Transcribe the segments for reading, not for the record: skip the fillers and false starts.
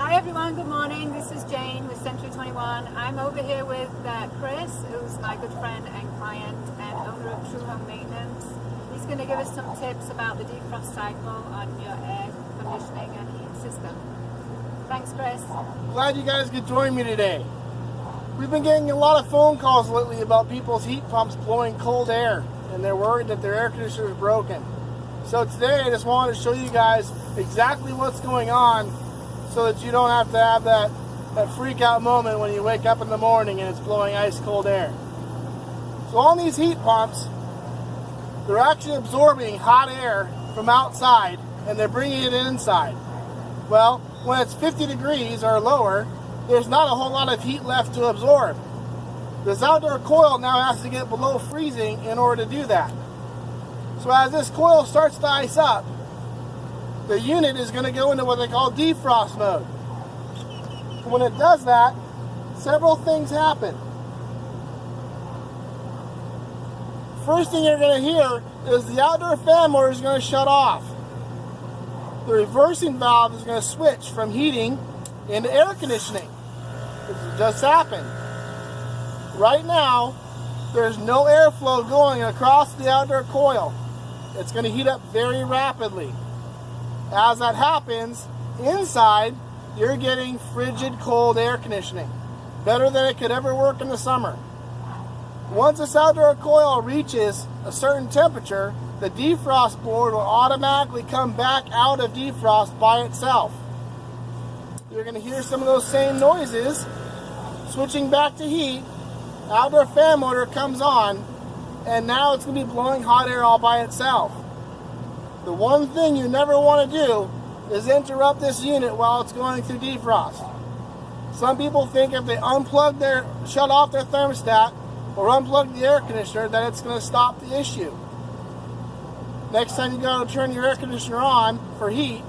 Hi everyone, good morning. This is Jane with Century 21. I'm over here with Chris, who's my good friend and client and owner of True Home Maintenance. He's going to give us some tips about the defrost cycle on your air conditioning and heat system. Thanks, Chris. Glad you guys could join me today. We've been getting a lot of phone calls lately about people's heat pumps blowing cold air, and they're worried that their air conditioner is broken. So today I just wanted to show you guys exactly what's going on so that you don't have to have that freak out moment when you wake up in the morning and it's blowing ice cold air. So on these heat pumps, they're actually absorbing hot air from outside and they're bringing it inside. Well, when it's 50 degrees or lower, there's not a whole lot of heat left to absorb. This outdoor coil now has to get below freezing in order to do that. So as this coil starts to ice up, the unit is going to go into what they call defrost mode. When it does that, several things happen. First thing you're going to hear is the outdoor fan motor is going to shut off. The reversing valve is going to switch from heating into air conditioning. This just happened. Right now, there's no airflow going across the outdoor coil. It's going to heat up very rapidly. As that happens, inside, you're getting frigid cold air conditioning. Better than it could ever work in the summer. Once this outdoor coil reaches a certain temperature, the defrost board will automatically come back out of defrost by itself. You're going to hear some of those same noises. Switching back to heat, outdoor fan motor comes on, and now it's going to be blowing hot air all by itself. The one thing you never want to do is interrupt this unit while it's going through defrost. Some people think if they shut off their thermostat or unplug the air conditioner that it's going to stop the issue. Next time you go to turn your air conditioner on for heat,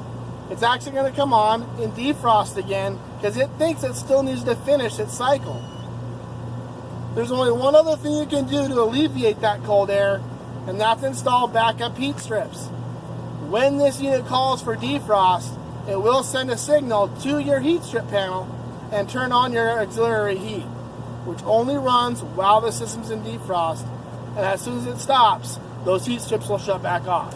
it's actually going to come on in defrost again because it thinks it still needs to finish its cycle. There's only one other thing you can do to alleviate that cold air, and that's install backup heat strips. When this unit calls for defrost, it will send a signal to your heat strip panel and turn on your auxiliary heat, which only runs while the system's in defrost, and as soon as it stops, those heat strips will shut back off.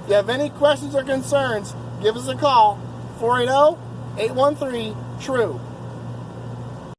If you have any questions or concerns, give us a call, 480-813-TRUE.